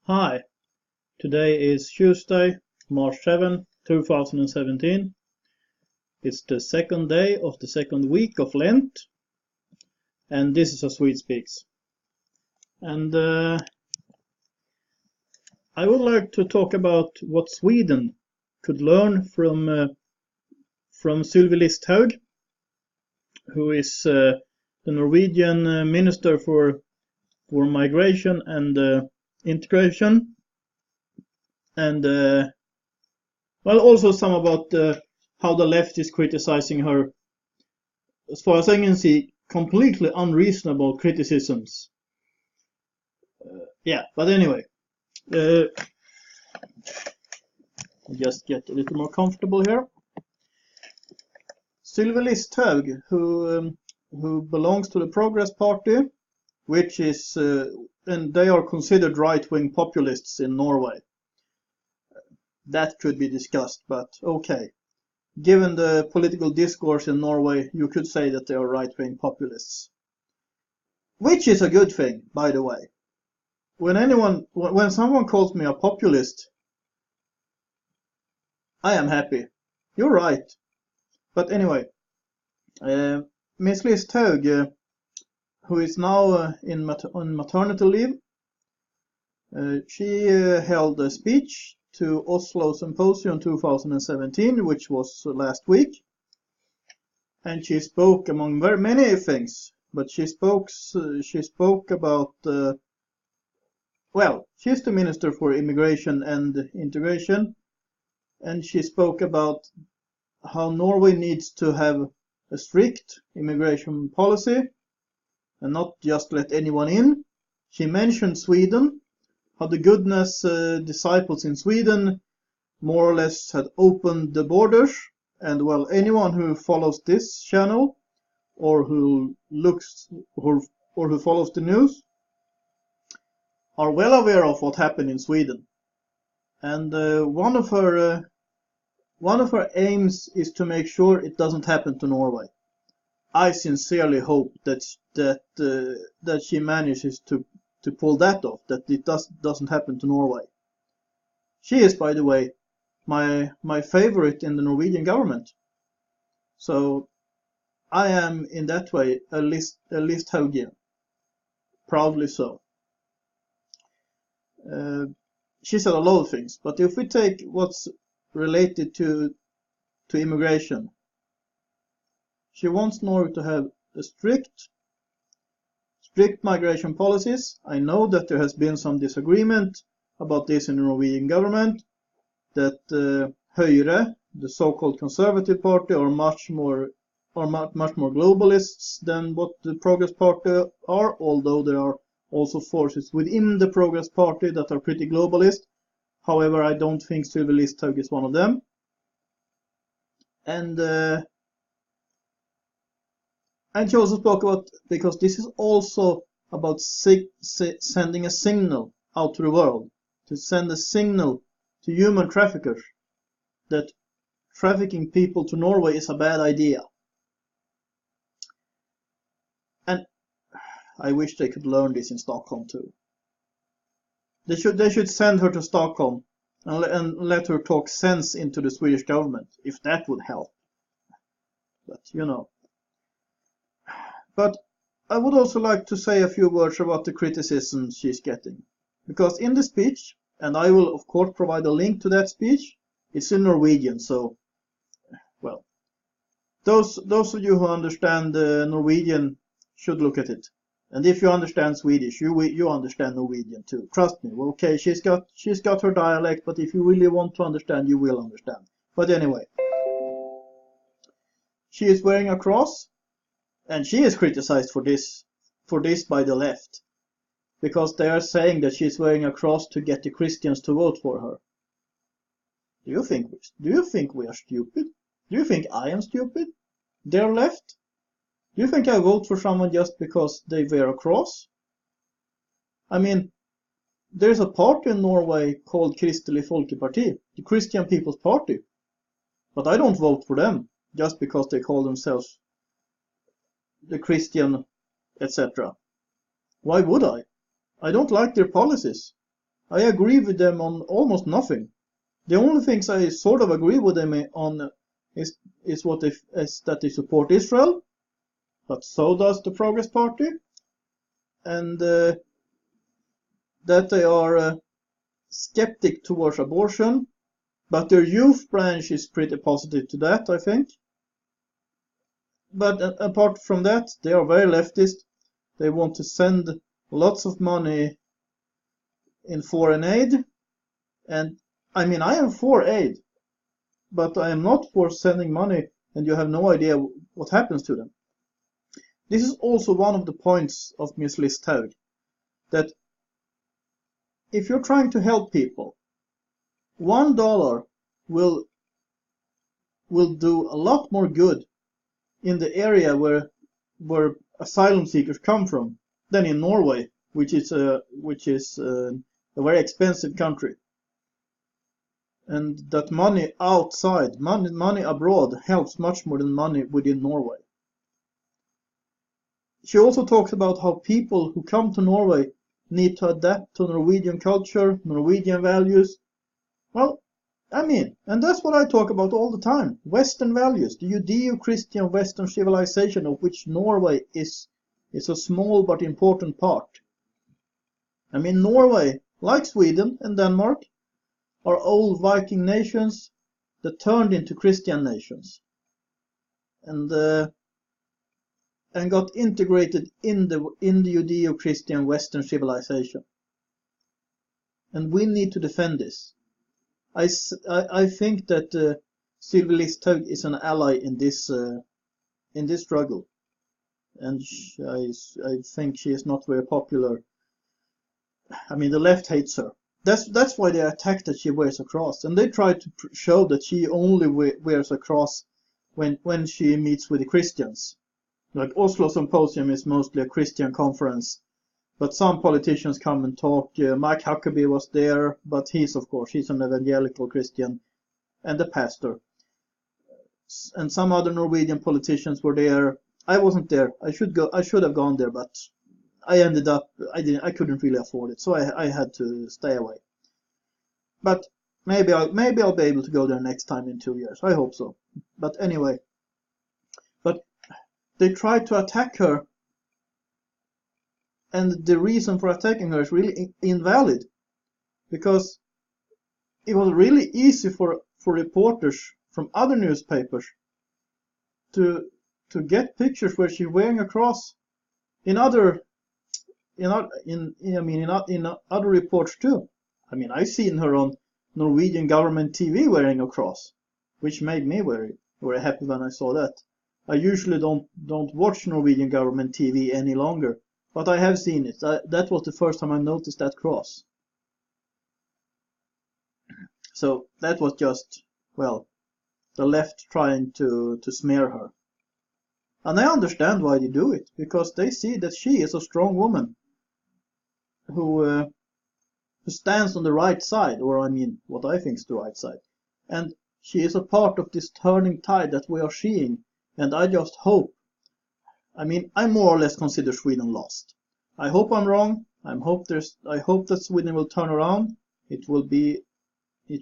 Hi, today is Tuesday, March 7, 2017. It's the second day of the second week of Lent, and this is a Swede Speaks. And I would like to talk about what Sweden could learn from Sylvi Listhaug, who is the Norwegian Minister for Migration and Integration, and also some about how the left is criticizing her, as far as I can see, completely unreasonable criticisms. But anyway, I'll just get a little more comfortable here. Sylvi Listhaug, who belongs to the Progress Party, which is, and they are considered right-wing populists in Norway. That could be discussed, but okay. Given the political discourse in Norway, you could say that they are right-wing populists. Which is a good thing, by the way. When someone calls me a populist, I am happy. You're right. But anyway, Miss Listhaugian, who is now on maternity leave, she held a speech to Oslo Symposium 2017, which was last week, and she spoke among very many things. But she spoke about she's the Minister for Immigration and Integration, and she spoke about how Norway needs to have a strict immigration policy and not just let anyone in. She mentioned Sweden, how the goodness disciples in Sweden more or less had opened the borders, and well, anyone who follows this channel or who follows the news are well aware of what happened in Sweden. And one of her aims is to make sure it doesn't happen to Norway. I sincerely hope that she manages to pull that off, that it doesn't happen to Norway. She is, by the way, my favorite in the Norwegian government. So I am in that way a Listhaugian, proudly so. She said a lot of things, but if we take what's related to immigration, she wants Norway to have a strict migration policies. I know that there has been some disagreement about this in the Norwegian government, that Høyre, the so-called Conservative Party, are much more globalists than what the Progress Party are, although there are also forces within the Progress Party that are pretty globalist. However, I don't think Sylvi Listhaug is one of them. And she also spoke about, because this is also about sending a signal out to the world, to send a signal to human traffickers that trafficking people to Norway is a bad idea. And I wish they could learn this in Stockholm too. They should send her to Stockholm and let her talk sense into the Swedish government, if that would help. But you know. But I would also like to say a few words about the criticism she's getting. Because in the speech, and I will of course provide a link to that speech, it's in Norwegian, so, well, those of you who understand Norwegian should look at it. And if you understand Swedish, you understand Norwegian too. Trust me. Okay, she's got her dialect, but if you really want to understand, you will understand. But anyway, she is wearing a cross. And she is criticized for this by the left, because they are saying that she's wearing a cross to get the Christians to vote for her. Do you think we are stupid? Do you think I am stupid? They're left? Do you think I vote for someone just because they wear a cross? I mean, there's a party in Norway called Kristelig Folkeparti, the Christian People's Party. But I don't vote for them just because they call themselves the Christian, etc. Why would I? I don't like their policies. I agree with them on almost nothing. The only things I sort of agree with them on is what is that they support Israel, but so does the Progress Party, and that they are skeptic towards abortion, but their youth branch is pretty positive to that, I think. But apart from that, they are very leftist. They want to send lots of money in foreign aid, and I mean, I am for aid, but I am not for sending money and you have no idea what happens to them. This is also one of the points of Ms. Listhaug, that if you're trying to help people, $1 will do a lot more good in the area where asylum seekers come from than in Norway, which is a very expensive country. And that money outside, money abroad, helps much more than money within Norway. She also talks about how people who come to Norway need to adapt to Norwegian culture, Norwegian values. Well, I mean, and that's what I talk about all the time. Western values, the Judeo-Christian Western civilization, of which Norway is a small but important part. I mean, Norway, like Sweden and Denmark, are old Viking nations that turned into Christian nations, and got integrated in the Judeo-Christian Western civilization. And we need to defend this. I think that Sylvi Listhaug is an ally in this struggle, and I think she is not very popular. I mean, the left hates her. That's why they attack that she wears a cross, and they try to show that she only wears a cross when she meets with the Christians. Like Oslo Symposium is mostly a Christian conference, but some politicians come and talk. Mike Huckabee was there, but he's an evangelical Christian and a pastor. And some other Norwegian politicians were there. I wasn't there. I should have gone there, but I ended up I couldn't really afford it, so I had to stay away. But maybe I'll be able to go there next time in 2 years. I hope so. But anyway, but they tried to attack her, and the reason for attacking her is really invalid, because it was really easy for reporters from other newspapers to get pictures where she's wearing a cross in other reports too. I mean, I seen her on Norwegian government TV wearing a cross, which made me very happy when I saw that. I usually don't watch Norwegian government TV any longer, but I have seen it. That was the first time I noticed that cross. So that was just, well, the left trying to smear her. And I understand why they do it, because they see that she is a strong woman who stands on the right side, or I mean, what I think is the right side. And she is a part of this turning tide that we are seeing, and I just hope, I mean, I more or less consider Sweden lost. I hope I'm wrong. I hope that Sweden will turn around. It won't be a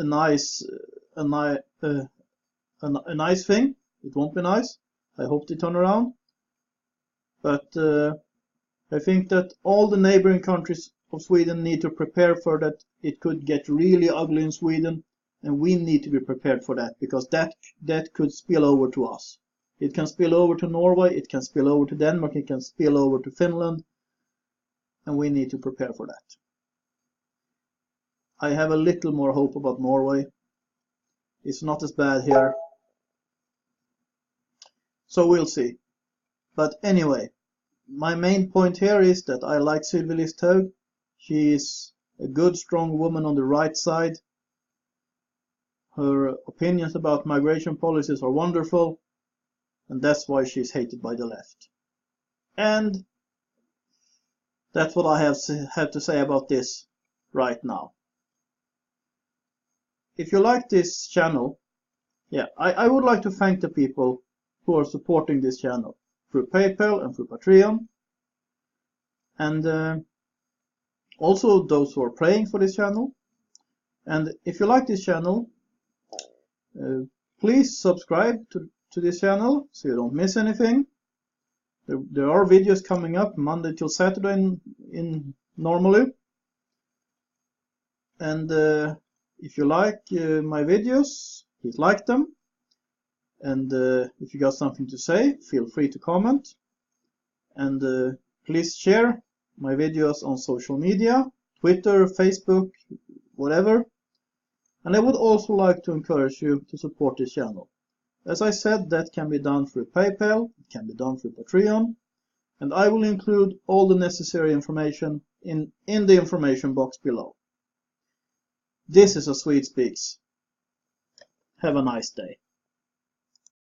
nice thing. It won't be nice. I hope they turn around. But I think that all the neighboring countries of Sweden need to prepare for that. It could get really ugly in Sweden, and we need to be prepared for that, because that could spill over to us. It can spill over to Norway, it can spill over to Denmark, it can spill over to Finland, and we need to prepare for that. I have a little more hope about Norway. It's not as bad here. So we'll see. But anyway, my main point here is that I like Sylvi Listhaug. She is a good, strong woman on the right side. Her opinions about migration policies are wonderful, and that's why she's hated by the left. And that's what I have to say about this right now. If you like this channel, I would like to thank the people who are supporting this channel through PayPal and through Patreon. And Also those who are praying for this channel. And if you like this channel, please subscribe to this channel so you don't miss anything. There are videos coming up Monday till Saturday in normally. And if you like my videos, please like them. And if you got something to say, feel free to comment. And please share my videos on social media, Twitter, Facebook, whatever. And I would also like to encourage you to support this channel. As I said, that can be done through PayPal, it can be done through Patreon, and I will include all the necessary information in the information box below. This is a Swede Speaks. Have a nice day.